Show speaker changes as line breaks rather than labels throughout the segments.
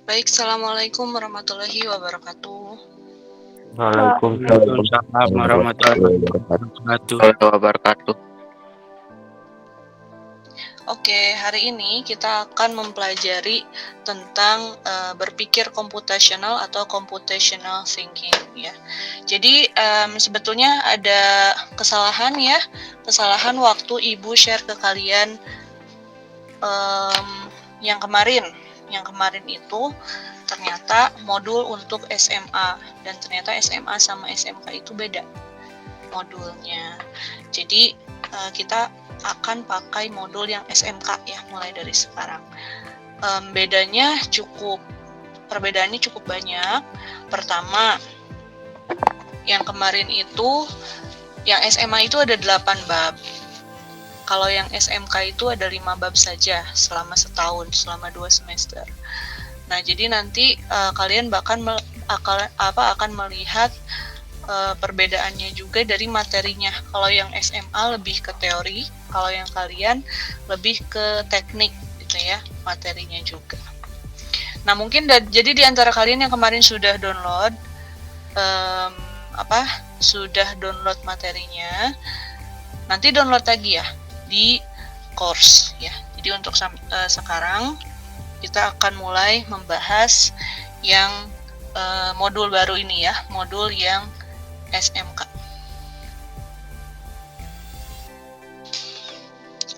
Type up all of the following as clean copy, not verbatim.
Baik, Assalamualaikum warahmatullahi wabarakatuh.
Waalaikumsalam warahmatullahi wabarakatuh.
wabarakatuh.
Oke, hari ini kita akan mempelajari tentang berpikir komputasional atau computational thinking ya. Jadi sebetulnya ada kesalahan waktu Ibu share ke kalian yang kemarin itu ternyata modul untuk SMA, dan ternyata SMA sama SMK itu beda modulnya. Jadi kita akan pakai modul yang SMK ya mulai dari sekarang. Perbedaannya cukup banyak. Pertama, yang kemarin itu, yang SMA itu ada 8 bab. Kalau yang SMK itu ada 5 bab saja selama setahun, selama 2 semester. Nah, jadi nanti kalian akan melihat perbedaannya juga dari materinya. Kalau yang SMA lebih ke teori, kalau yang kalian lebih ke teknik gitu ya, materinya juga. Nah, mungkin jadi di antara kalian yang kemarin sudah download materinya, nanti download lagi ya di course ya. Jadi untuk sekarang kita akan mulai membahas yang modul baru ini ya, modul yang SMK.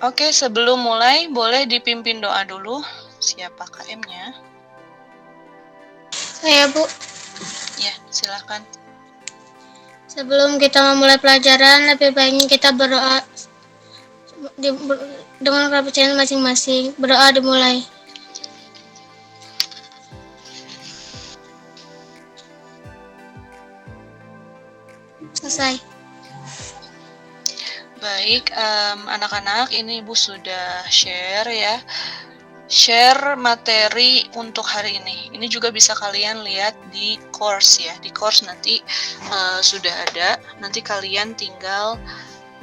Oke, sebelum mulai boleh dipimpin doa dulu. Siapa KM-nya?
Saya, Bu.
Ya, silakan.
Sebelum kita memulai pelajaran, lebih baiknya kita berdoa dengan kepercayaan masing-masing. Berdoa dimulai. Selesai.
Baik, anak-anak, ini Ibu sudah share ya. Share materi untuk hari ini. Ini juga bisa kalian lihat di course ya. Di course nanti sudah ada. Nanti kalian tinggal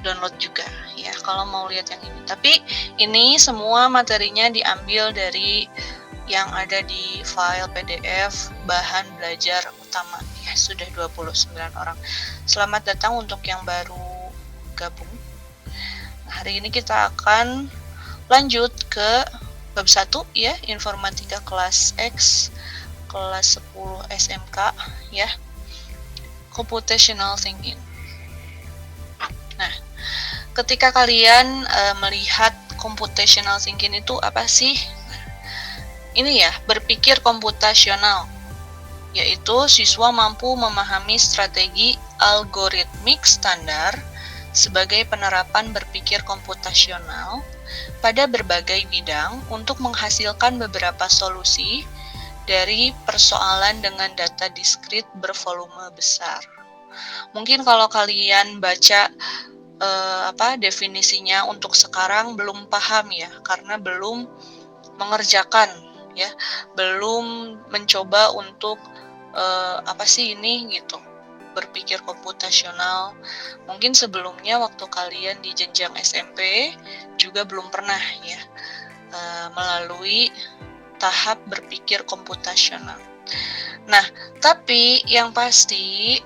download juga ya kalau mau lihat yang ini. Tapi ini semua materinya diambil dari yang ada di file PDF bahan belajar utama ya. Sudah 29 orang. Selamat datang untuk yang baru gabung. Nah, hari ini kita akan lanjut ke bab 1 ya, informatika kelas X, kelas 10 SMK ya, computational thinking. Nah, ketika kalian melihat computational thinking itu apa sih? Ini ya, berpikir komputasional, yaitu siswa mampu memahami strategi algoritmik standar sebagai penerapan berpikir komputasional pada berbagai bidang untuk menghasilkan beberapa solusi dari persoalan dengan data diskrit bervolume besar. Mungkin kalau kalian baca definisinya untuk sekarang belum paham ya, karena belum mengerjakan ya, belum mencoba untuk apa sih ini gitu, berpikir komputasional. Mungkin sebelumnya waktu kalian di jenjang SMP juga belum pernah ya melalui tahap berpikir komputasional. Nah, tapi yang pasti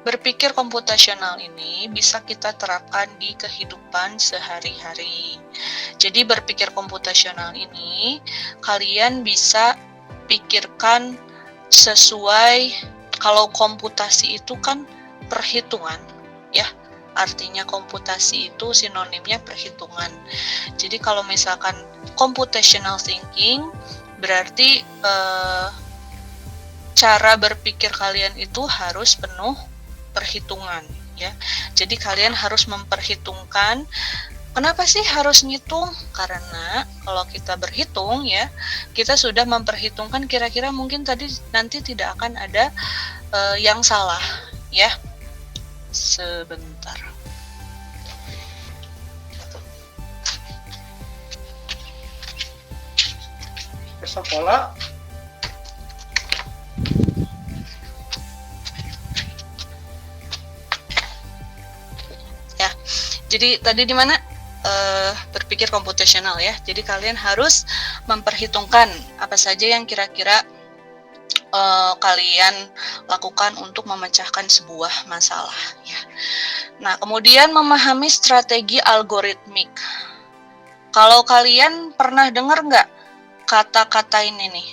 berpikir komputasional ini bisa kita terapkan di kehidupan sehari-hari. Jadi berpikir komputasional ini kalian bisa pikirkan sesuai, kalau komputasi itu kan perhitungan ya. Artinya komputasi itu sinonimnya perhitungan. Jadi kalau misalkan computational thinking berarti cara berpikir kalian itu harus penuh perhitungan ya. Jadi kalian harus memperhitungkan. Kenapa sih harus ngitung? Karena kalau kita berhitung ya, kita sudah memperhitungkan kira-kira mungkin nanti tidak akan ada yang salah ya. Sebentar.
Sekolah.
Ya. Jadi tadi di mana? Berpikir komputasional ya. Jadi kalian harus memperhitungkan apa saja yang kira-kira kalian lakukan untuk memecahkan sebuah masalah ya. Nah, kemudian memahami strategi algoritmik. Kalau kalian pernah dengar nggak kata-kata ini nih?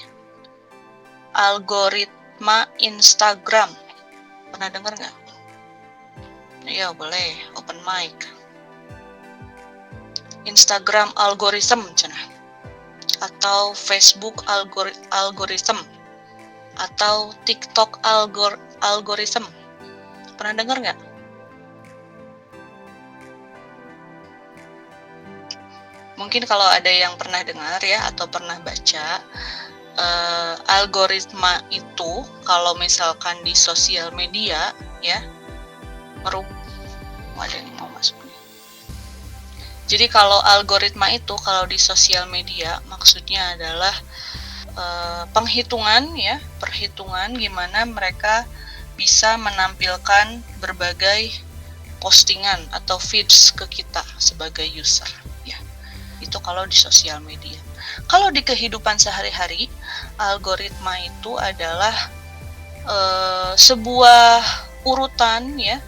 Algoritma Instagram. Pernah dengar nggak? Iya, boleh. Open mic. Instagram algorithm, cenah. Atau Facebook algorithm. Atau TikTok algorithm. Pernah dengar nggak? Mungkin kalau ada yang pernah dengar ya atau pernah baca, algoritma itu kalau misalkan di sosial media ya, ada yang mau masuk nih. Jadi kalau algoritma itu kalau di sosial media maksudnya adalah penghitungan ya, perhitungan gimana mereka bisa menampilkan berbagai postingan atau feeds ke kita sebagai user ya. Itu kalau di sosial media. Kalau di kehidupan sehari-hari, algoritma itu adalah sebuah urutan ya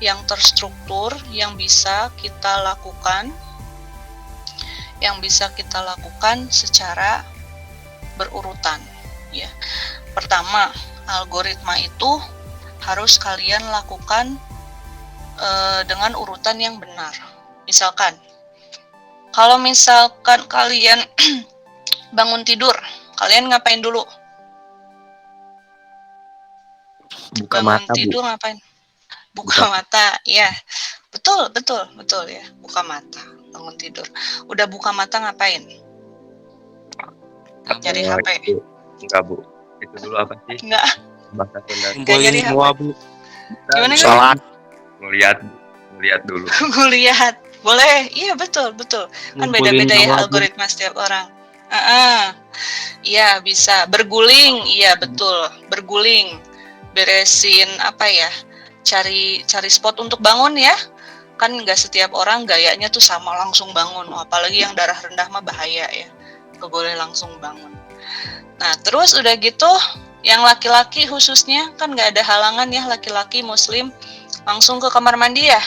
yang terstruktur yang bisa kita lakukan secara berurutan ya. Pertama, algoritma itu harus kalian lakukan dengan urutan yang benar. Misalkan kalau misalkan kalian bangun tidur, kalian ngapain dulu?
Buka
Bangun
mata, Bu.
tidur ngapain? Buka mata, ya. Betul ya. Buka mata, bangun tidur. Udah buka mata ngapain? Cari HP.
Enggak, Bu. Itu dulu apa sih?
Enggak.
Bahasa Sunda.
Kumpulin semua,
Bu.
Gimana?
Sholat.
Ngelihat dulu.
Ngelihat. Boleh. Iya, betul. Kan beda-beda ya algoritma setiap orang. Iya, bisa. Berguling. Iya, betul. Berguling. Beresin apa ya? Cari spot untuk bangun ya. Kan nggak setiap orang gayanya tuh sama langsung bangun. Apalagi yang darah rendah mah bahaya ya. Nggak boleh langsung bangun. Nah, terus udah gitu, yang laki-laki khususnya kan nggak ada halangan ya, laki-laki muslim langsung ke kamar mandi ya.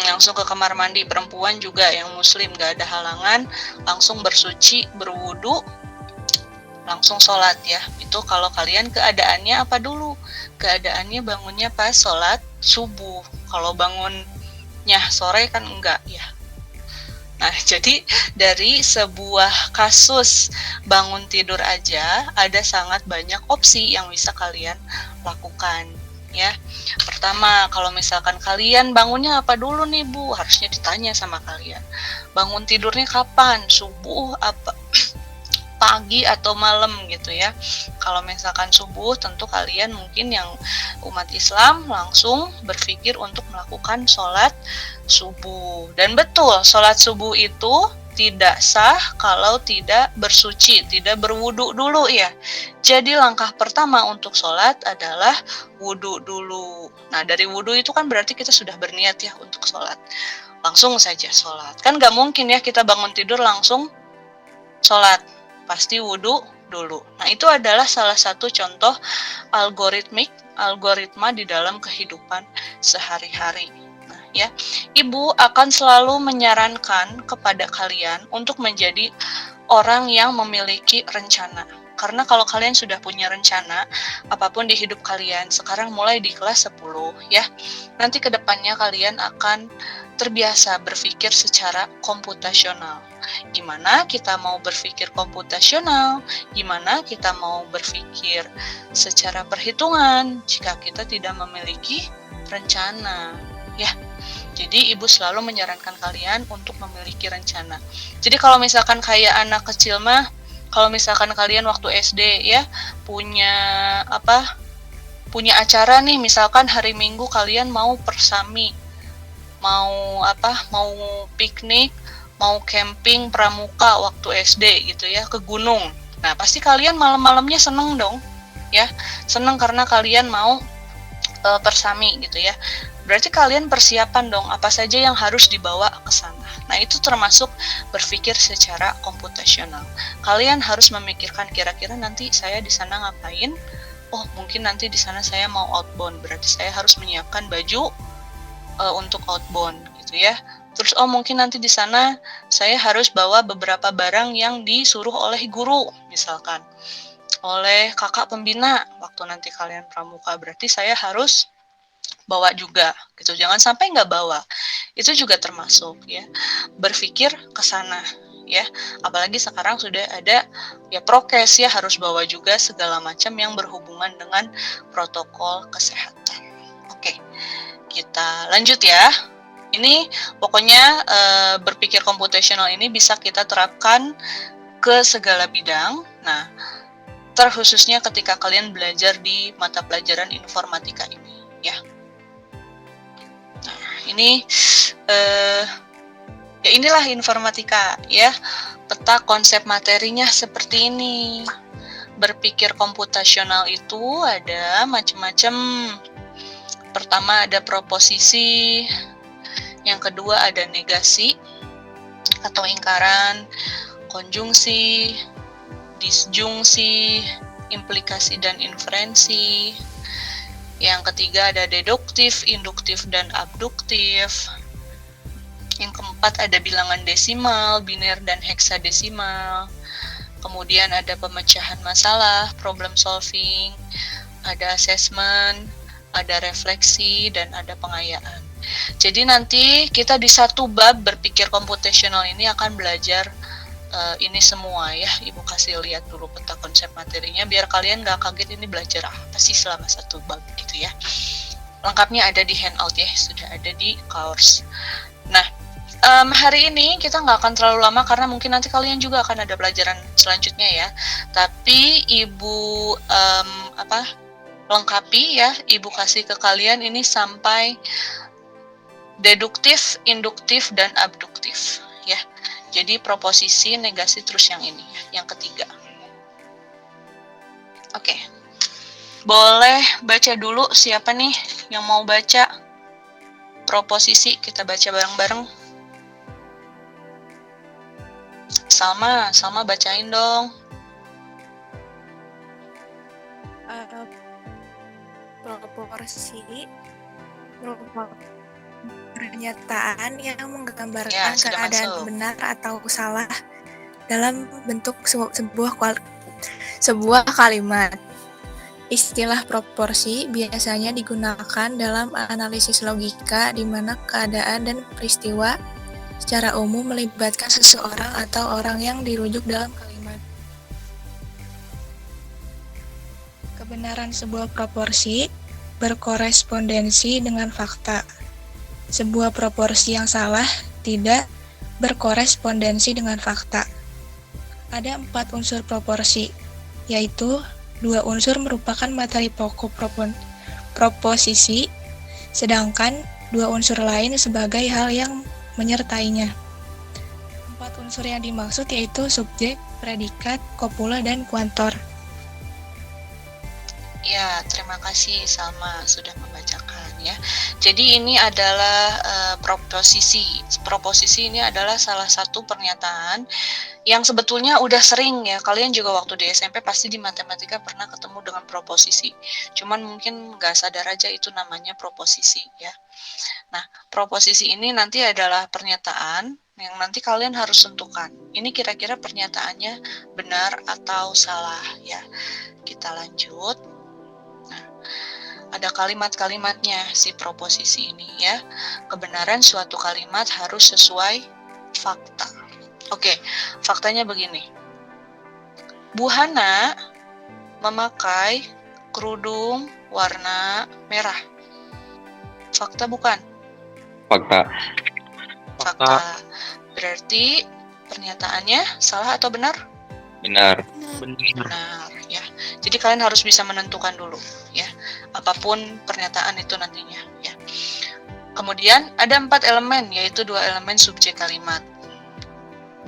Langsung ke kamar mandi. Perempuan juga yang muslim nggak ada halangan, langsung bersuci, berwudu, langsung sholat ya. Itu kalau kalian keadaannya apa dulu? Keadaannya bangunnya pas sholat subuh. Kalau bangunnya sore kan enggak ya. Nah, jadi dari sebuah kasus bangun tidur aja ada sangat banyak opsi yang bisa kalian lakukan ya. Pertama, kalau misalkan kalian bangunnya apa dulu nih Bu? Harusnya ditanya sama kalian. Bangun tidurnya kapan? Subuh apa? Pagi atau malam gitu ya. Kalau misalkan subuh, tentu kalian mungkin yang umat Islam langsung berpikir untuk melakukan sholat subuh. Dan betul, sholat subuh itu tidak sah kalau tidak bersuci, tidak berwudu dulu ya. Jadi langkah pertama untuk sholat adalah wudu dulu. Nah, dari wudu itu kan berarti kita sudah berniat ya untuk sholat. Langsung saja sholat. Kan gak mungkin ya kita bangun tidur langsung sholat. Pasti wudu dulu. Nah, itu adalah salah satu contoh algoritma di dalam kehidupan sehari-hari. Nah, ya, Ibu akan selalu menyarankan kepada kalian untuk menjadi orang yang memiliki rencana. Karena kalau kalian sudah punya rencana, apapun di hidup kalian, sekarang mulai di kelas 10 ya, nanti ke depannya kalian akan terbiasa berpikir secara komputasional. Gimana kita mau berpikir komputasional, gimana kita mau berpikir secara perhitungan jika kita tidak memiliki rencana ya. Jadi Ibu selalu menyarankan kalian untuk memiliki rencana. Jadi kalau misalkan kayak anak kecil mah, kalau misalkan kalian waktu SD ya punya acara nih, misalkan hari Minggu kalian mau persami, mau piknik, mau camping pramuka waktu SD gitu ya, ke gunung. Nah, pasti kalian malam-malamnya seneng dong ya. Seneng karena kalian mau persami gitu ya. Berarti kalian persiapan dong apa saja yang harus dibawa ke sana. Nah, itu termasuk berpikir secara komputasional. Kalian harus memikirkan kira-kira nanti saya di sana ngapain. Oh, mungkin nanti di sana saya mau outbound, berarti saya harus menyiapkan baju untuk outbound gitu ya. Terus mungkin nanti di sana saya harus bawa beberapa barang yang disuruh oleh guru, misalkan oleh kakak pembina waktu nanti kalian pramuka, berarti saya harus bawa juga gitu. Jangan sampai nggak bawa. Itu juga termasuk ya berpikir ke sana ya. Apalagi sekarang sudah ada ya prokes ya, harus bawa juga segala macam yang berhubungan dengan protokol kesehatan. Oke. Kita lanjut ya. Ini pokoknya berpikir komputasional ini bisa kita terapkan ke segala bidang. Nah, terkhususnya ketika kalian belajar di mata pelajaran informatika ini ya. Nah, ini ya inilah informatika ya. Peta konsep materinya seperti ini. Berpikir komputasional itu ada macam-macam. Pertama ada proposisi, yang kedua ada negasi atau ingkaran, konjungsi, disjungsi, implikasi dan inferensi. Yang ketiga ada deduktif, induktif, dan abduktif. Yang keempat ada bilangan desimal, biner, dan heksadesimal. Kemudian ada pemecahan masalah, problem solving, ada assessment, ada refleksi, dan ada pengayaan. Jadi nanti kita di satu bab berpikir komputasional ini akan belajar ini semua ya. Ibu kasih lihat dulu peta konsep materinya biar kalian gak kaget ini belajar apa sih selama satu bab gitu ya. Lengkapnya ada di handout ya, sudah ada di course. Nah, hari ini kita nggak akan terlalu lama karena mungkin nanti kalian juga akan ada pelajaran selanjutnya ya. Tapi ibu lengkapi ya, ibu kasih ke kalian ini sampai deduktif, induktif, dan abduktif ya. Jadi proposisi, negasi, terus yang ini ya, yang ketiga. Oke. Boleh baca dulu siapa nih yang mau baca proposisi, kita baca bareng-bareng. Salma bacain dong.
Proporsi merupakan pernyataan yang menggambarkan
Ya, sudah
keadaan
masuk.
benar atau salah dalam bentuk sebuah kalimat. Istilah proporsi biasanya digunakan dalam analisis logika di mana keadaan dan peristiwa secara umum melibatkan seseorang atau orang yang dirujuk dalam kalimat. Kebenaran sebuah proporsi berkorespondensi dengan fakta. Sebuah proporsi yang salah tidak berkorespondensi dengan fakta. Ada 4 unsur proporsi, yaitu 2 unsur merupakan materi pokok proposisi, sedangkan 2 unsur lain sebagai hal yang menyertainya. 4 unsur yang dimaksud yaitu subjek, predikat, kopula, dan kuantor.
Ya, terima kasih Salma sudah membacakan ya. Jadi ini adalah proposisi. Proposisi ini adalah salah satu pernyataan yang sebetulnya udah sering ya. Kalian juga waktu di SMP pasti di matematika pernah ketemu dengan proposisi. Cuman mungkin nggak sadar aja itu namanya proposisi ya. Nah, proposisi ini nanti adalah pernyataan yang nanti kalian harus tentukan. Ini kira-kira pernyataannya benar atau salah ya. Kita lanjut. Ada kalimat-kalimatnya si proposisi ini ya. Kebenaran suatu kalimat harus sesuai fakta. Oke, faktanya begini. Bu Hana memakai kerudung warna merah. Fakta bukan?
Fakta.
Fakta. Berarti pernyataannya salah atau benar?
Benar.
Benar ya. Jadi kalian harus bisa menentukan dulu ya, apapun pernyataan itu nantinya ya. Kemudian ada 4 elemen, yaitu 2 elemen subjek kalimat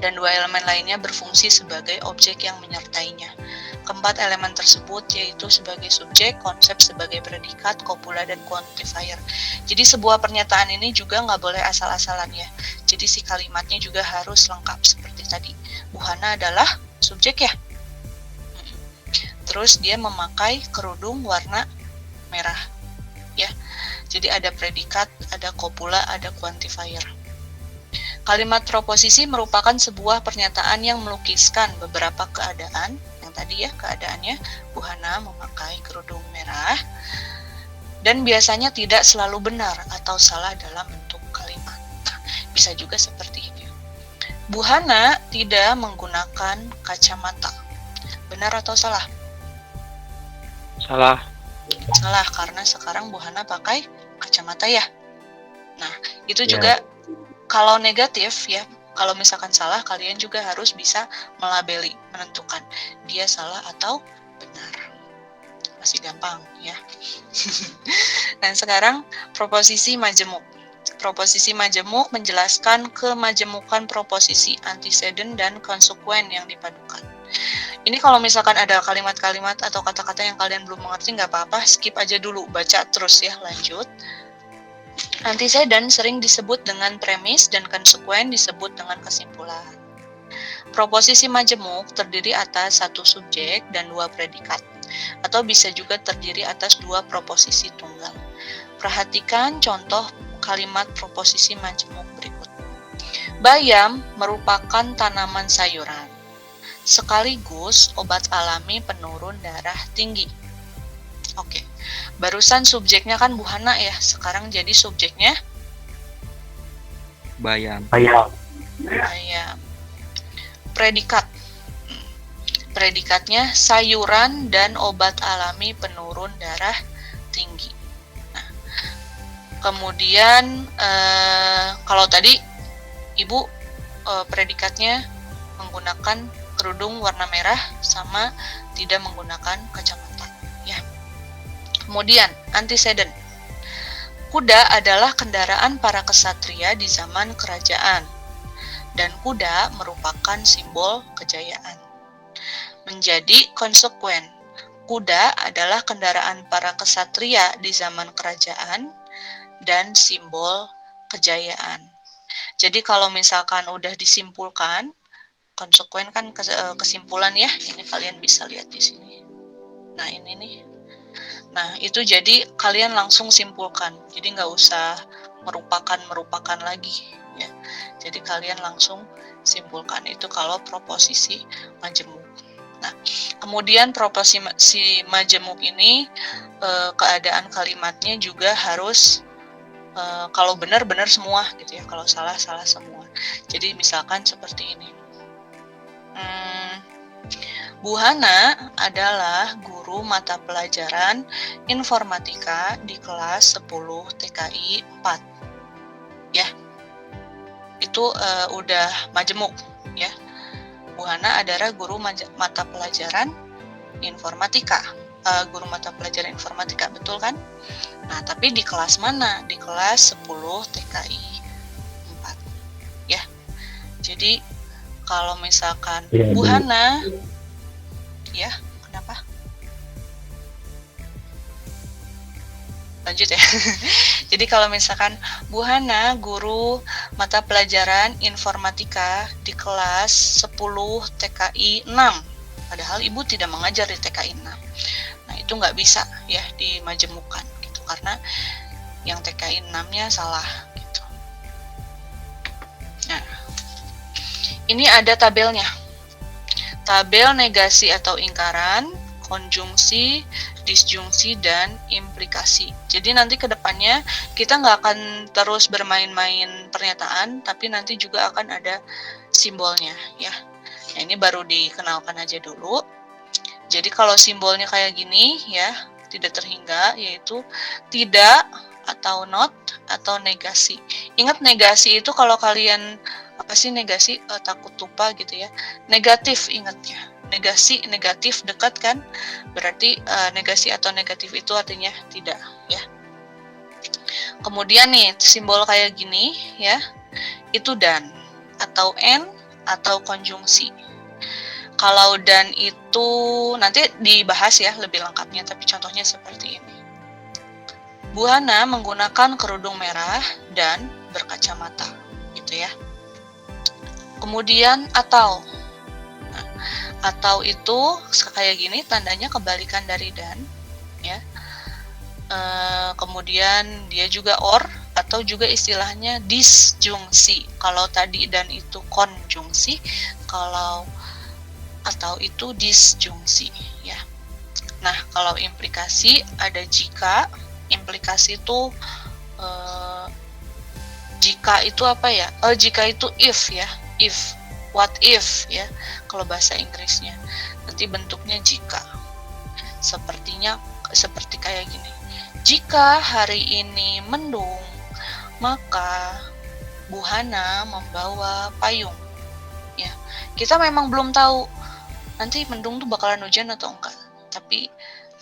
dan 2 elemen lainnya berfungsi sebagai objek yang menyertainya. keempat elemen tersebut, yaitu sebagai subjek, konsep sebagai predikat, kopula, dan quantifier. Jadi sebuah pernyataan ini juga nggak boleh asal-asalan ya. Jadi si kalimatnya juga harus lengkap seperti tadi. Buhana adalah subjek ya. Terus dia memakai kerudung warna merah ya. Jadi ada predikat, ada kopula, ada quantifier. Kalimat proposisi merupakan sebuah pernyataan yang melukiskan beberapa keadaan, yang tadi ya keadaannya Buhana memakai kerudung merah, dan biasanya tidak selalu benar atau salah dalam bentuk kalimat. Nah, bisa juga seperti ini. Buhana tidak menggunakan kacamata. Benar atau salah?
Salah.
Salah, karena sekarang Buhana pakai kacamata ya. Nah, itu
Ya.
juga kalau negatif ya, kalau misalkan salah, kalian juga harus bisa melabeli, menentukan dia salah atau benar. Masih gampang ya. Dan sekarang proposisi majemuk. Proposisi majemuk menjelaskan kemajemukan proposisi, antecedent, dan konsekuen yang dipadukan. Ini kalau misalkan ada kalimat-kalimat atau kata-kata yang kalian belum mengerti, nggak apa-apa, skip aja dulu, baca terus ya, lanjut. Antecedent sering disebut dengan premis dan konsekuen disebut dengan kesimpulan. Proposisi majemuk terdiri atas satu subjek dan dua predikat, atau bisa juga terdiri atas dua proposisi tunggal. Perhatikan contoh kalimat proposisi majemuk berikut. Bayam merupakan tanaman sayuran, sekaligus obat alami penurun darah tinggi. Oke, barusan subjeknya kan Buhana ya, sekarang jadi subjeknya
Bayam.
Bayam. Predikat. Predikatnya sayuran dan obat alami penurun darah tinggi. Nah, kemudian kalau tadi Ibu predikatnya menggunakan kerudung warna merah sama tidak menggunakan kacamata ya. Kemudian antecedent. Kuda adalah kendaraan para kesatria di zaman kerajaan, dan kuda merupakan simbol kejayaan. Menjadi konsekuen. Kuda adalah kendaraan para kesatria di zaman kerajaan dan simbol kejayaan. Jadi kalau misalkan udah disimpulkan, konsekuen kan kesimpulan ya. Ini kalian bisa lihat di sini. Nah, ini nih. Nah, itu jadi kalian langsung simpulkan. Jadi nggak usah merupakan lagi ya. Jadi kalian langsung simpulkan itu kalau proposisi majemuk. Nah, kemudian proposisi majemuk ini keadaan kalimatnya juga harus kalau benar semua gitu ya. Kalau salah semua. Jadi misalkan seperti ini. Buhana adalah guru mata pelajaran informatika di kelas 10 TKI 4. Ya. Itu udah majemuk ya. Buhana adalah guru mata pelajaran informatika. Guru mata pelajaran informatika, betul kan? Nah, tapi di kelas mana? Di kelas 10 TKI 4. Ya. Jadi kalau misalkan Buhana ya, kenapa? Lanjut ya. Jadi kalau misalkan Buhana guru mata pelajaran informatika di kelas 10 TKI 6, padahal Ibu tidak mengajar di TKI 6. Nah, itu nggak bisa ya dimajemukkan gitu, karena yang TKI 6-nya salah gitu. Nah, ini ada tabelnya. Tabel negasi atau ingkaran, konjungsi, disjungsi, dan implikasi. Jadi nanti ke depannya kita nggak akan terus bermain-main pernyataan, tapi nanti juga akan ada simbolnya ya. Nah, ini baru dikenalkan aja dulu. Jadi kalau simbolnya kayak gini ya, tidak terhingga, yaitu tidak atau not atau negasi. Ingat negasi itu kalau kalian apa sih negasi, takut lupa gitu ya. Negatif ingatnya. Negasi, negatif dekat kan? Berarti negasi atau negatif itu artinya tidak ya. Kemudian nih simbol kayak gini ya. Itu dan atau and atau konjungsi. Kalau dan itu nanti dibahas ya lebih lengkapnya, tapi contohnya seperti ini. Bu Hana menggunakan kerudung merah dan berkacamata, gitu ya. Kemudian atau. Nah, atau itu kayak gini, tandanya kebalikan dari dan, ya. Kemudian dia juga or, atau juga istilahnya disjungsi. Kalau tadi dan itu konjungsi, kalau atau itu disjungsi, ya. Nah, kalau implikasi ada jika. Implikasi itu jika itu apa ya? Jika itu if ya, if, what if ya, kalau bahasa Inggrisnya. Nanti bentuknya jika. Seperti kayak gini. Jika hari ini mendung, maka Bu Hana membawa payung. Ya, kita memang belum tahu nanti mendung tuh bakalan hujan atau enggak. Tapi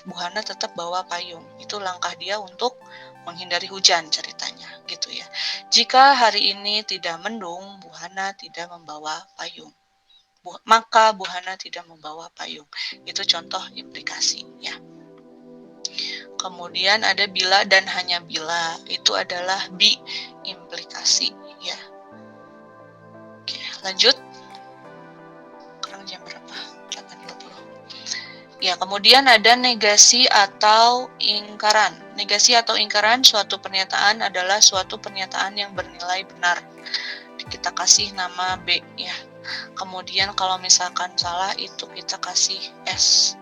Bu Hana tetap bawa payung. Itu langkah dia untuk menghindari hujan ceritanya, gitu ya. Jika hari ini tidak mendung, Bu Hana tidak membawa payung. Maka Bu Hana tidak membawa payung. Itu contoh implikasi, ya. Kemudian ada bila dan hanya bila. Itu adalah bi implikasi, ya. Oke, lanjut. Sekarang jam berapa? 8.20. Ya, kemudian ada negasi atau ingkaran. Negasi atau ingkaran suatu pernyataan adalah suatu pernyataan yang bernilai benar. Kita kasih nama B, ya. Kemudian kalau misalkan salah itu kita kasih S.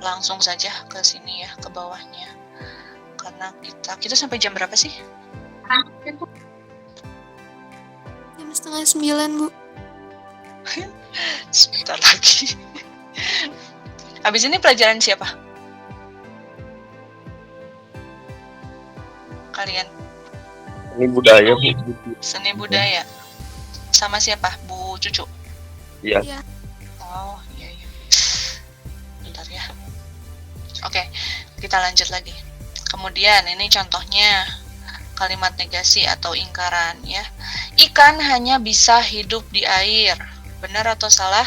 Langsung saja ke sini ya, ke bawahnya. Karena kita sampai jam berapa sih?
Jam 8:30, Bu.
Sebentar lagi. Habis ini pelajaran siapa? Kalian?
Ini budaya, Bu.
Seni budaya. Sama siapa? Bu Cucu?
Iya.
Iya.
Oh, iya. Bentar ya. Oke, kita lanjut lagi. Kemudian ini contohnya kalimat negasi atau ingkaran ya. Ikan hanya bisa hidup di air. Benar atau salah?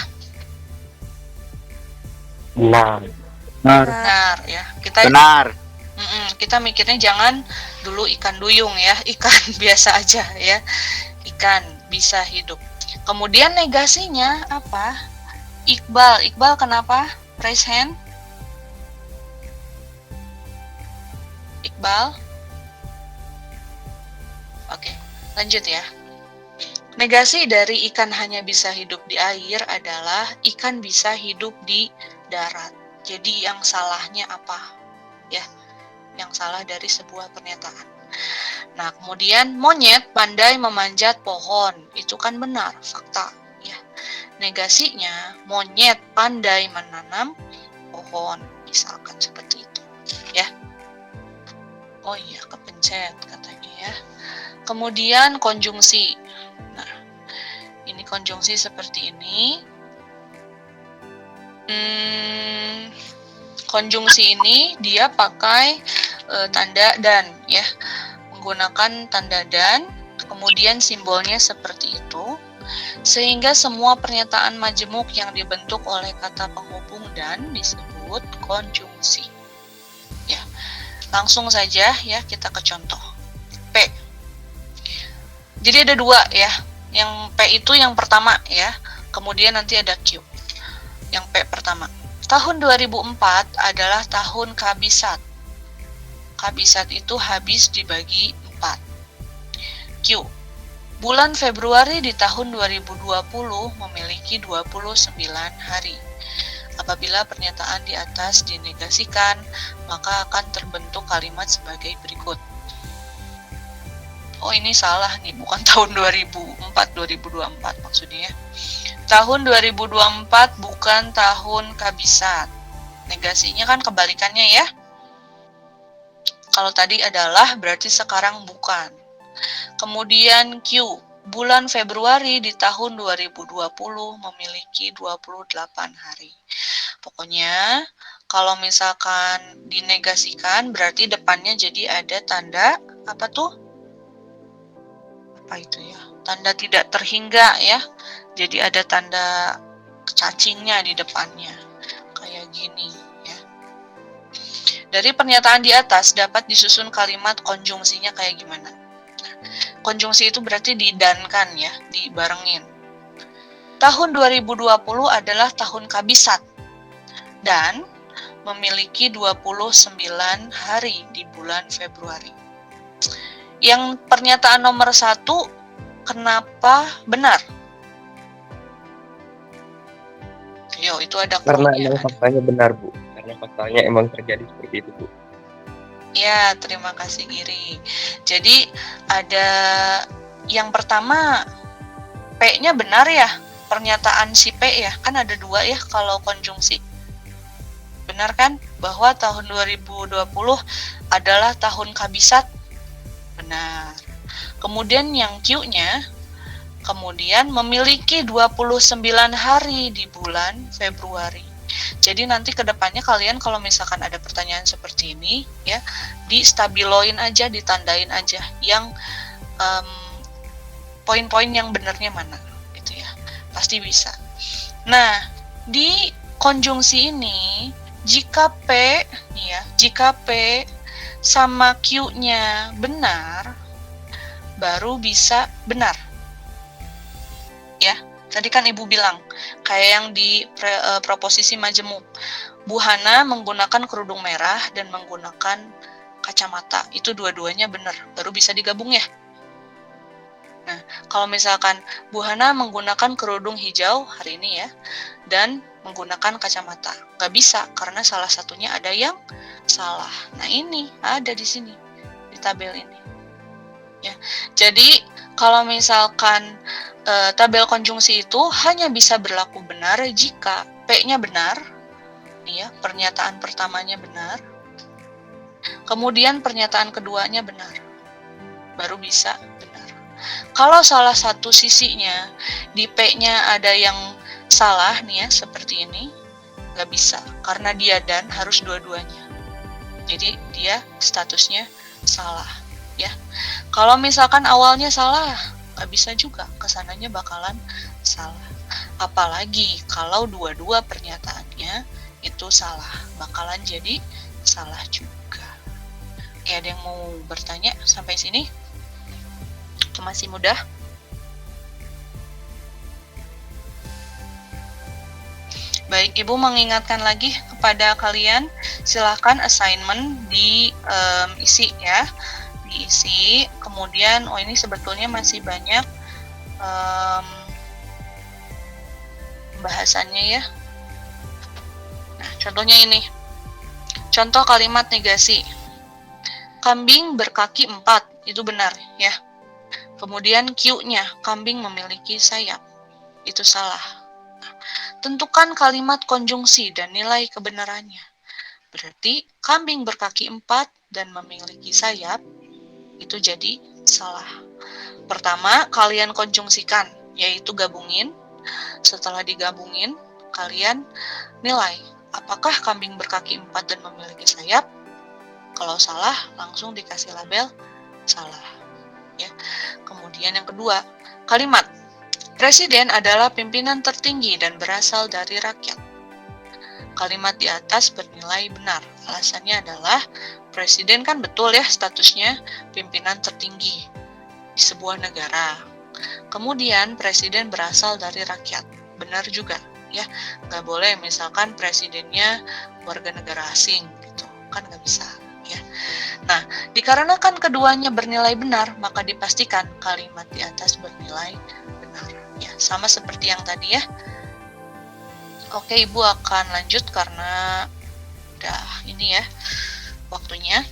Benar.
Benar ya.
Benar.
Kita mikirnya jangan dulu ikan duyung ya, ikan biasa aja ya. Ikan bisa hidup. Kemudian negasinya apa? Iqbal. Iqbal kenapa? Raise hand. Iqbal. Oke, lanjut ya. Negasi dari ikan hanya bisa hidup di air adalah ikan bisa hidup di darat. Jadi yang salahnya apa? Ya, yang salah dari sebuah pernyataan. Nah, kemudian monyet pandai memanjat pohon. Itu kan benar, fakta. Ya. Negasinya, monyet pandai menanam pohon. Misalkan seperti itu. Ya. Oh iya, kepencet katanya ya. Kemudian konjungsi. Nah, ini konjungsi seperti ini. Konjungsi ini dia pakai tanda dan ya, menggunakan tanda dan, kemudian simbolnya seperti itu, sehingga semua pernyataan majemuk yang dibentuk oleh kata penghubung dan disebut konjungsi. Ya, langsung saja ya kita ke contoh. P. Jadi ada dua ya, yang P itu yang pertama ya, kemudian nanti ada Q. Yang P pertama. Tahun 2004 adalah tahun kabisat. Kabisat itu habis dibagi 4. Q. Bulan Februari di tahun 2020 memiliki 29 hari. Apabila pernyataan di atas dinegasikan, maka akan terbentuk kalimat sebagai berikut. Oh, ini salah nih, bukan tahun 2024 maksudnya ya. Tahun 2024 bukan tahun kabisat. Negasinya kan kebalikannya ya. Kalau tadi adalah berarti sekarang bukan. Kemudian Q. Bulan Februari di tahun 2020 memiliki 28 hari. Pokoknya kalau misalkan dinegasikan berarti depannya jadi ada tanda apa tuh? Apa itu ya? Tanda tidak terhingga ya. Jadi ada tanda cacingnya di depannya. Kayak gini ya. Dari pernyataan di atas dapat disusun kalimat konjungsinya kayak gimana. Nah, konjungsi itu berarti didankan ya, dibarengin. Tahun 2020 adalah tahun kabisat dan memiliki 29 hari di bulan Februari. Yang pernyataan nomor 1 kenapa benar? Yo, itu ada
Karena
quote-nya.
emang faktanya benar, Bu. Karena faktanya emang terjadi seperti itu, Bu.
Ya, terima kasih Giri. Jadi ada yang pertama P-nya benar ya, pernyataan si P ya, kan ada 2 ya kalau konjungsi. Benar kan bahwa tahun 2020 adalah tahun kabisat? Benar. Kemudian yang Q-nya, kemudian memiliki 29 hari di bulan Februari. Jadi nanti ke depannya kalian kalau misalkan ada pertanyaan seperti ini ya, distabiloin aja, ditandain aja yang poin-poin yang benernya mana gitu ya. Pasti bisa. Nah, di konjungsi ini jika P nih ya, jika P sama Q-nya benar baru bisa benar. Ya. Tadi kan Ibu bilang, kayak yang di proposisi majemuk. Bu Hana menggunakan kerudung merah dan menggunakan kacamata. Itu dua-duanya benar, baru bisa digabung ya. Nah, kalau misalkan Bu Hana menggunakan kerudung hijau hari ini ya, dan menggunakan kacamata. Nggak bisa, karena salah satunya ada yang salah. Nah, ini ada di sini, di tabel ini. Ya, jadi kalau misalkan tabel konjungsi itu hanya bisa berlaku benar jika P-nya benar, nih ya, pernyataan pertamanya benar, kemudian pernyataan keduanya benar, baru bisa benar. Kalau salah satu sisinya di P-nya ada yang salah nih ya, seperti ini, nggak bisa, karena dia dan harus dua-duanya. Jadi dia statusnya salah. Ya, kalau misalkan awalnya salah, nggak bisa juga, kesananya bakalan salah. Apalagi kalau dua-dua pernyataannya itu salah, bakalan jadi salah juga. Oke, ada yang mau bertanya sampai sini? Itu masih mudah? Baik, Ibu mengingatkan lagi kepada kalian, silakan assignment diisi ya. Diisi, kemudian ini sebetulnya masih banyak bahasannya ya. Nah, contohnya ini, contoh kalimat negasi. Kambing berkaki 4, itu benar ya. Kemudian Q-nya, kambing memiliki sayap, itu salah. Nah, tentukan kalimat konjungsi dan nilai kebenarannya. Berarti kambing berkaki 4 dan memiliki sayap, itu jadi salah. Pertama, kalian konjungsikan, yaitu gabungin. Setelah digabungin, kalian nilai apakah kambing berkaki 4 dan memiliki sayap. Kalau salah, langsung dikasih label salah ya. Kemudian yang kedua, kalimat presiden adalah pimpinan tertinggi dan berasal dari rakyat. Kalimat di atas bernilai benar. Alasannya adalah presiden kan betul ya statusnya pimpinan tertinggi di sebuah negara. Kemudian presiden berasal dari rakyat. Benar juga ya. Nggak boleh misalkan presidennya warga negara asing gitu. Kan nggak bisa ya. Nah, dikarenakan keduanya bernilai benar, maka dipastikan kalimat di atas bernilai benar. Ya, sama seperti yang tadi ya. Oke, Ibu akan lanjut karena udah ini ya waktunya.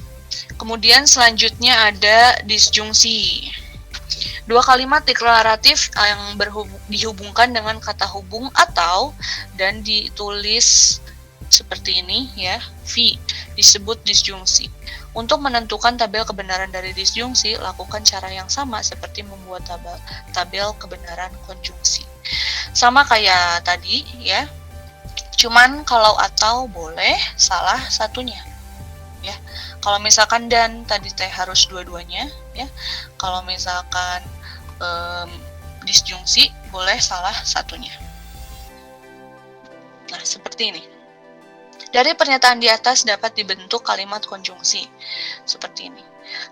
Kemudian selanjutnya ada disjungsi. Dua kalimat deklaratif yang dihubungkan dengan kata hubung atau dan ditulis seperti ini ya, V, disebut disjungsi. Untuk menentukan tabel kebenaran dari disjungsi, lakukan cara yang sama seperti membuat tabel kebenaran konjungsi. Sama kayak tadi ya. Cuman kalau atau boleh salah satunya. Ya. Kalau misalkan dan tadi teh harus dua-duanya ya. Kalau misalkan disjungsi boleh salah satunya. Nah, seperti ini. Dari pernyataan di atas dapat dibentuk kalimat konjungsi. Seperti ini.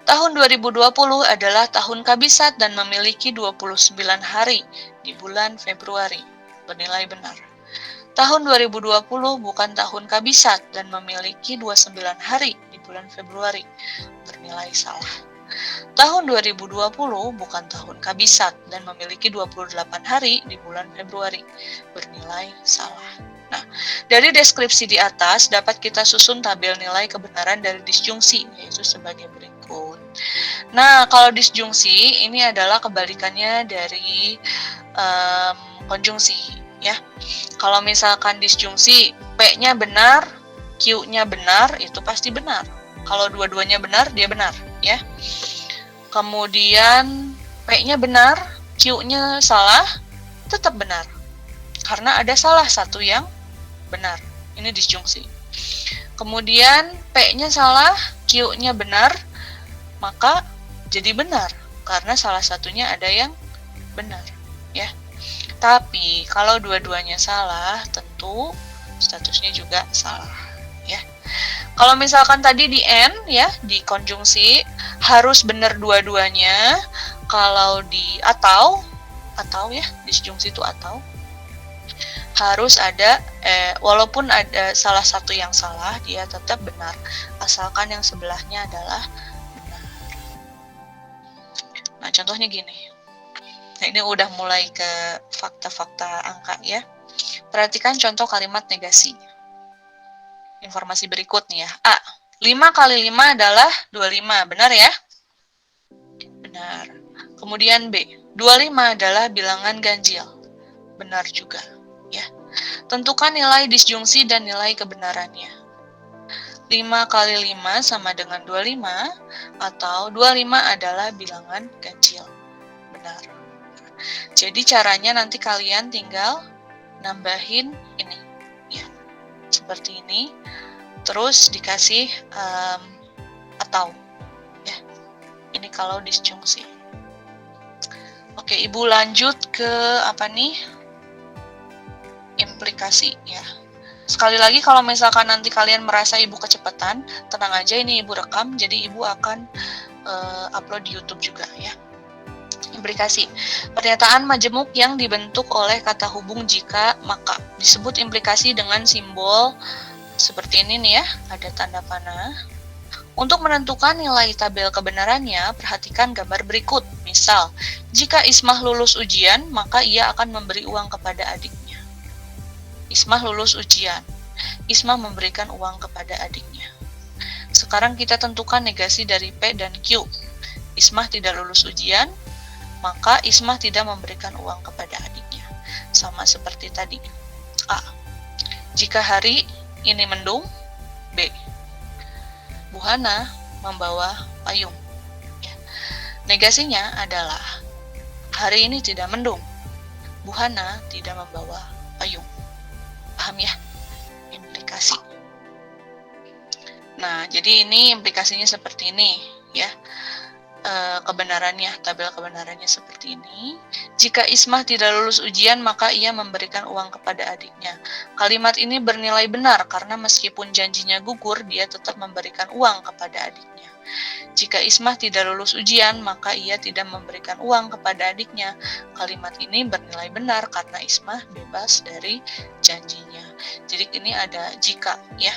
Tahun 2020 adalah tahun kabisat dan memiliki 29 hari di bulan Februari. Bernilai benar. Tahun 2020 bukan tahun kabisat dan memiliki 29 hari di bulan Februari. Bernilai salah. Tahun 2020 bukan tahun kabisat dan memiliki 28 hari di bulan Februari. Bernilai salah. Nah, dari deskripsi di atas dapat kita susun tabel nilai kebenaran dari disjungsi, yaitu sebagai berikut. Nah, kalau disjungsi ini adalah kebalikannya dari konjungsi, ya. Kalau misalkan disjungsi, P-nya benar, Q-nya benar, itu pasti benar. Kalau dua-duanya benar, dia benar, ya. Kemudian P-nya benar, Q-nya salah, tetap benar. Karena ada salah satu yang benar. Ini disjungsi. Kemudian P-nya salah, Q-nya benar, maka jadi benar karena salah satunya ada yang benar, ya. Tapi kalau dua-duanya salah, tentu statusnya juga salah, ya. Kalau misalkan tadi di N, ya, di konjungsi harus benar dua-duanya. Kalau di atau ya, disjungsi itu atau, harus ada, walaupun ada salah satu yang salah, dia tetap benar, asalkan yang sebelahnya adalah benar. Nah, contohnya gini. Nah, ini udah mulai ke fakta-fakta angka, ya. Perhatikan contoh kalimat negasi. Informasi berikut nih, ya. A. 5 kali 5 adalah 25, benar ya? Benar. Kemudian B. 25 adalah bilangan ganjil. Benar juga. Ya. Tentukan nilai disjungsi dan nilai kebenarannya. 5 kali 5 sama dengan 25 atau 25 adalah bilangan ganjil. Benar. Jadi caranya nanti kalian tinggal nambahin ini, ya. Seperti ini. Terus dikasih atau, ya. Ini kalau disjungsi. Oke, Ibu lanjut ke apa nih? Implikasi, ya. Sekali lagi kalau misalkan nanti kalian merasa Ibu kecepatan, tenang aja, ini Ibu rekam, jadi Ibu akan upload di YouTube juga, ya. Implikasi. Pernyataan majemuk yang dibentuk oleh kata hubung jika maka disebut implikasi dengan simbol seperti ini nih, ya, ada tanda panah. Untuk menentukan nilai tabel kebenarannya, perhatikan gambar berikut. Misal, jika Ismah lulus ujian, maka ia akan memberi uang kepada adiknya. Ismah lulus ujian. Ismah memberikan uang kepada adiknya. Sekarang kita tentukan negasi dari P dan Q. Ismah tidak lulus ujian, maka Ismah tidak memberikan uang kepada adiknya. Sama seperti tadi. A. Jika hari ini mendung, B. Buhana membawa payung. Ya. Negasinya adalah hari ini tidak mendung. Buhana tidak membawa payung. Paham ya? Implikasi. Nah, jadi ini implikasinya seperti ini, ya. Kebenarannya, tabel kebenarannya seperti ini. Jika Ismah tidak lulus ujian, maka ia memberikan uang kepada adiknya. Kalimat ini bernilai benar karena meskipun janjinya gugur, dia tetap memberikan uang kepada adiknya. Jika Ismah tidak lulus ujian, maka ia tidak memberikan uang kepada adiknya. Kalimat ini bernilai benar karena Ismah bebas dari janjinya. Jadi ini ada jika, ya.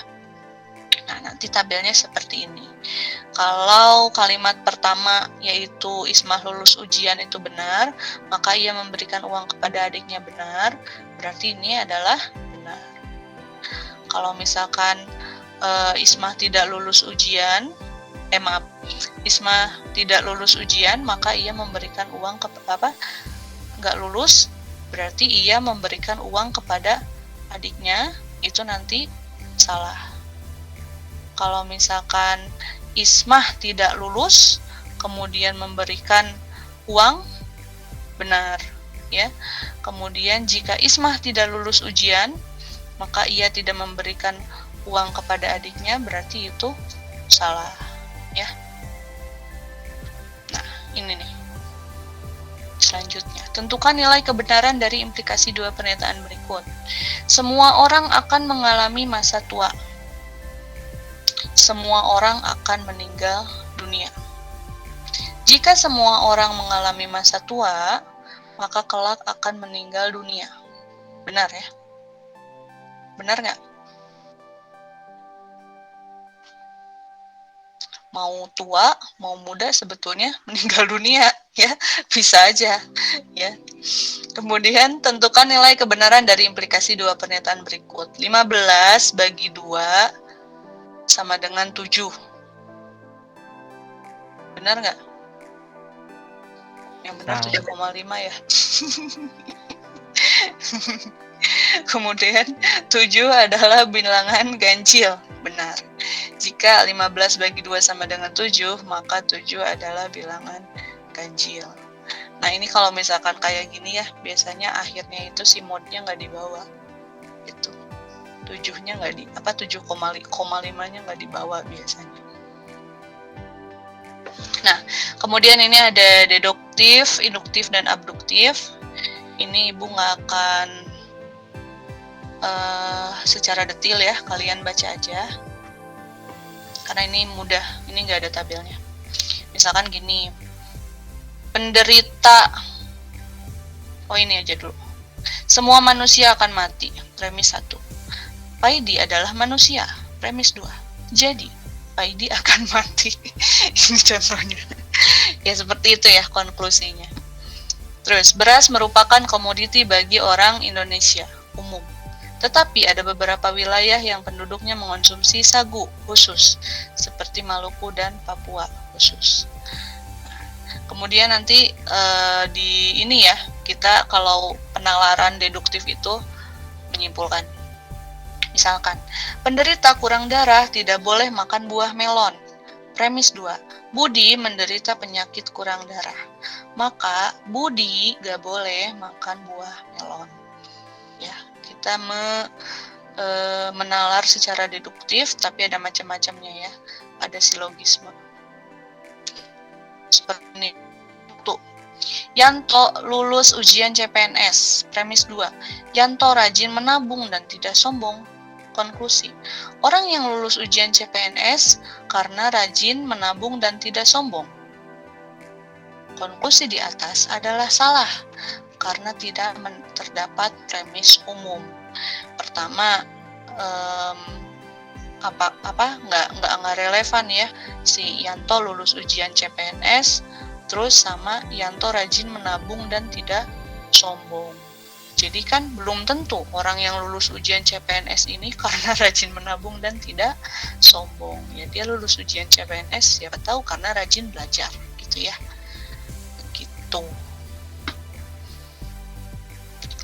Nah, nanti tabelnya seperti ini. Kalau kalimat pertama yaitu Ismah lulus ujian itu benar, maka ia memberikan uang kepada adiknya benar, berarti ini adalah benar. Kalau misalkan Ismah tidak lulus ujian, Ismah tidak lulus ujian, maka ia memberikan uang nggak lulus, berarti ia memberikan uang kepada adiknya, itu nanti salah. Kalau misalkan Ismah tidak lulus, kemudian memberikan uang, benar, ya. Kemudian jika Ismah tidak lulus ujian, maka ia tidak memberikan uang kepada adiknya, berarti itu salah, ya. Nah, ini nih. selanjutnya. Tentukan nilai kebenaran dari implikasi dua pernyataan berikut. Semua orang akan mengalami masa tua. Semua orang akan meninggal dunia. Jika semua orang mengalami masa tua, maka kelak akan meninggal dunia. Benar ya? Benar nggak? Mau tua, mau muda sebetulnya meninggal dunia, ya bisa aja, ya. Kemudian tentukan nilai kebenaran dari implikasi dua pernyataan berikut. 15 bagi 2 sama dengan 7. Benar nggak? Yang benar 7,5 ya. Kemudian 7 adalah bilangan ganjil. Benar. Jika 15 bagi 2 sama dengan 7, maka 7 adalah bilangan ganjil. Nah, ini kalau misalkan kayak gini ya, biasanya akhirnya itu si modnya nggak dibawa. Gitu. 7-nya nggak di, 7,5-nya nggak dibawa biasanya. Nah, kemudian ini ada deduktif, induktif, dan abduktif. Ini Ibu nggak akan secara detail ya, kalian baca aja. Karena ini mudah, ini nggak ada tabelnya. Misalkan gini, penderita, ini aja dulu. Semua manusia akan mati, premis 1. Paidi adalah manusia, premis 2. Jadi, Paidi akan mati. Ini contohnya. Ya seperti itu ya konklusinya. Terus, beras merupakan komoditi bagi orang Indonesia umum. Tetapi ada beberapa wilayah yang penduduknya mengonsumsi sagu khusus, seperti Maluku dan Papua khusus. Kemudian nanti di ini ya, kita kalau penalaran deduktif itu menyimpulkan. Misalkan, penderita kurang darah tidak boleh makan buah melon. Premis 2, Budi menderita penyakit kurang darah. Maka Budi gak boleh makan buah melon. Ya, kita menalar secara deduktif, tapi ada macam-macamnya ya. Ada silogisme. Seperti ini. Tuh. Yanto lulus ujian CPNS. Premis 2. Yanto rajin menabung dan tidak sombong. Konklusi. Orang yang lulus ujian CPNS karena rajin menabung dan tidak sombong. Konklusi di atas adalah salah karena tidak terdapat premis umum. Pertama, nggak relevan ya si Yanto lulus ujian CPNS terus sama Yanto rajin menabung dan tidak sombong. Jadi kan belum tentu orang yang lulus ujian CPNS ini karena rajin menabung dan tidak sombong. Ya dia lulus ujian CPNS siapa tahu karena rajin belajar gitu ya. Gitu.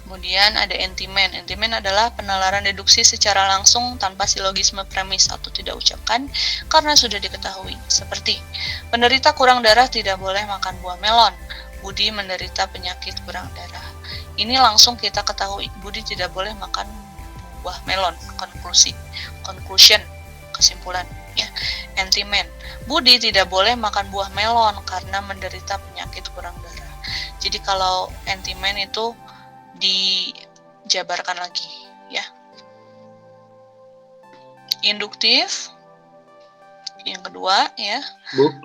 Kemudian ada entimen. Entimen adalah penalaran deduksi secara langsung tanpa silogisme premis atau tidak ucapkan karena sudah diketahui. Seperti, penderita kurang darah tidak boleh makan buah melon. Budi menderita penyakit kurang darah. Ini langsung kita ketahui, Budi tidak boleh makan buah melon. Conclusion, kesimpulan. Ya. Entimen, Budi tidak boleh makan buah melon karena menderita penyakit kurang darah. Jadi kalau entimen itu dijabarkan lagi, ya. Induktif, yang kedua, ya.
Bu,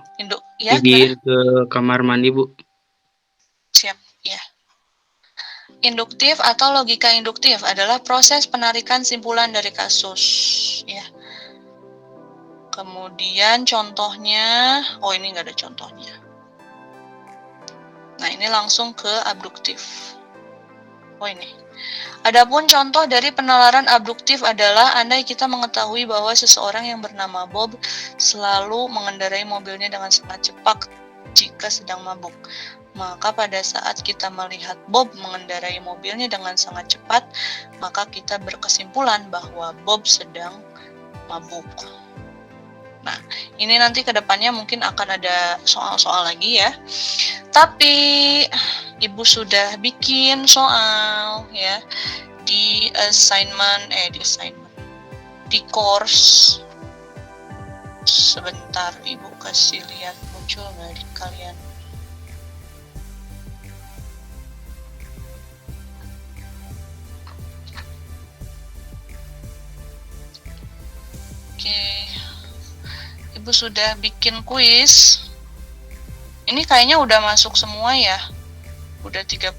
Ya,
pergi ke kamar mandi, Bu.
Siap, ya. Induktif atau logika induktif adalah proses penarikan simpulan dari kasus, ya. Kemudian contohnya, ini nggak ada contohnya. Nah, ini langsung ke abduktif. Ini. Adapun contoh dari penalaran abduktif adalah andai kita mengetahui bahwa seseorang yang bernama Bob selalu mengendarai mobilnya dengan sangat cepat jika sedang mabuk. Maka pada saat kita melihat Bob mengendarai mobilnya dengan sangat cepat, maka kita berkesimpulan bahwa Bob sedang mabuk. Nah, ini nanti ke depannya mungkin akan ada soal-soal lagi ya. Tapi Ibu sudah bikin soal ya di course. Sebentar Ibu kasih lihat muncul nggak di kalian. Oke. Ibu sudah bikin kuis. Ini kayaknya udah masuk semua ya. Udah 34.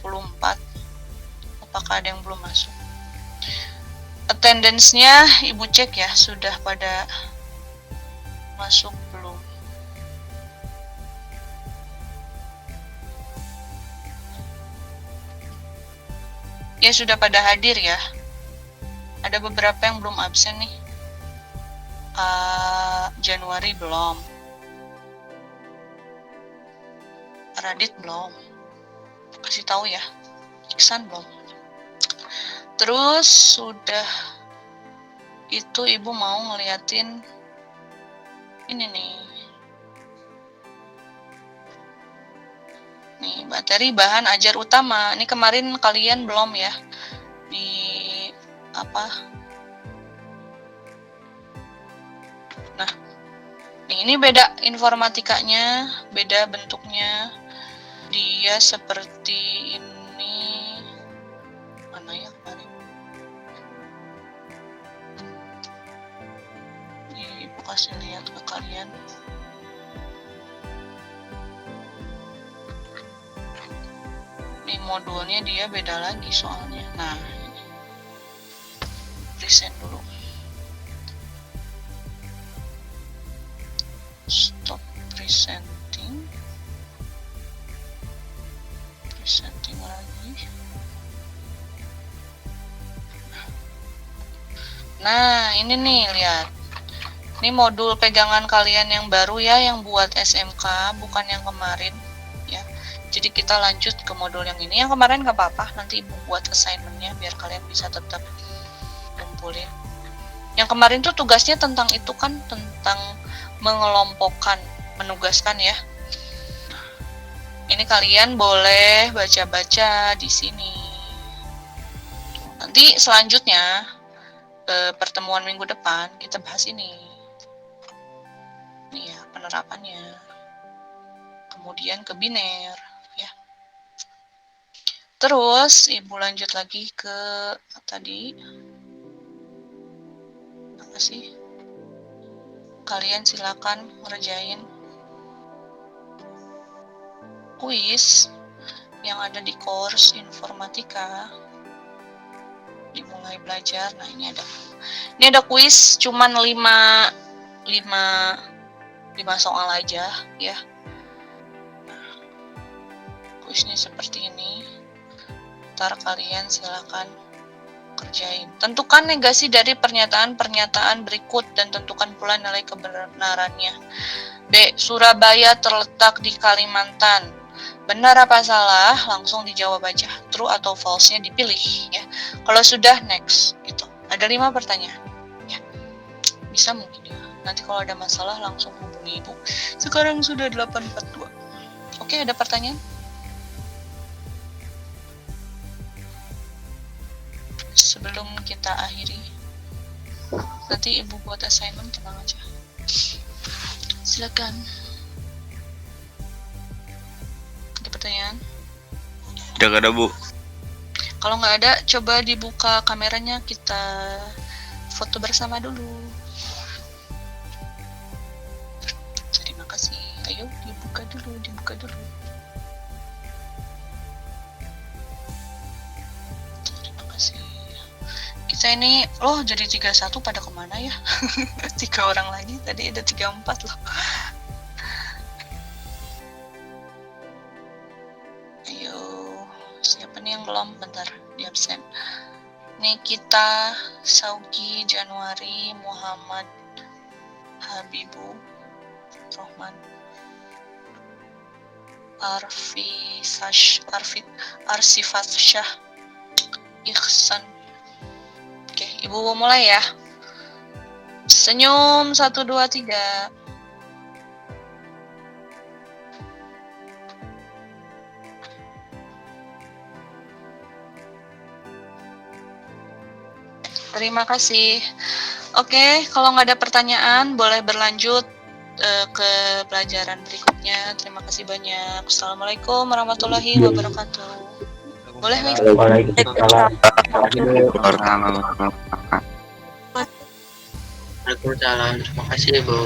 Apakah ada yang belum masuk? Attendance-nya Ibu cek ya, sudah pada masuk belum? Ya sudah pada hadir ya. Ada beberapa yang belum absen nih. Januari belum. Radit belum. Kasih tahu ya. Iksan belum. Terus sudah itu Ibu mau ngeliatin ini nih. Nih, materi bahan ajar utama. Ini kemarin kalian belum ya di apa? Nah, ini beda informatikanya, beda bentuknya. Dia seperti ini. Mana ya kemarin? Ini Ibu kasih lihat ke kalian. Di modulnya dia beda lagi soalnya. Nah, present dulu. Stop presenting. Presenting lagi. Nah, ini nih, lihat. Ini modul pegangan kalian yang baru ya, yang buat SMK, bukan yang kemarin ya. Jadi kita lanjut ke modul yang ini. Yang kemarin nggak apa-apa, nanti Ibu buat assignment-nya biar kalian bisa tetap kumpulin. Yang kemarin tuh tugasnya tentang itu kan, tentang mengelompokkan, menugaskan ya. Ini kalian boleh baca-baca di sini. Nanti selanjutnya pertemuan minggu depan kita bahas ini. Ini ya penerapannya. Kemudian ke biner ya. Terus Ibu lanjut lagi ke tadi. Apa sih? Kalian silakan ngerjain kuis yang ada di course informatika. Dimulai belajar. Nah, ini ada kuis cuman 5 soal aja ya. Nah, kuisnya seperti ini. Ntar kalian silakan kerjain. Tentukan negasi dari pernyataan-pernyataan berikut dan tentukan pula nilai kebenarannya. B. Surabaya terletak di Kalimantan. Benar apa salah? Langsung dijawab aja. True atau false-nya dipilih ya. Kalau sudah next gitu. Ada 5 pertanyaan. Ya. Bisa mungkin ya. Nanti kalau ada masalah langsung hubungi Ibu. Sekarang sudah 8.42. Oke, ada pertanyaan? Sebelum kita akhiri, nanti Ibu buat assignment, tenang aja. Silakan. Ada pertanyaan?
Tidak ada, Bu.
Kalau nggak ada, coba dibuka kameranya, kita foto bersama dulu. Terima kasih. Ayo dibuka dulu. Terima kasih. Kita ini, jadi 31 pada kemana ya? 3 orang lagi, tadi ada 34 loh. Ayo, siapa nih yang belum? Bentar, di absen. Nih kita, Saugi, Januari, Muhammad, Habibu, Rohman, Arsifat Syah, Ihsan. Oke, Ibu mulai ya. Senyum 1, 2, 3. Terima kasih. Oke, kalau nggak ada pertanyaan, boleh berlanjut ke pelajaran berikutnya. Terima kasih banyak. Assalamualaikum warahmatullahi wabarakatuh. Boleh, Wik?
Waalaikumsalam.
Waalaikumsalam. Terima kasih, Bu.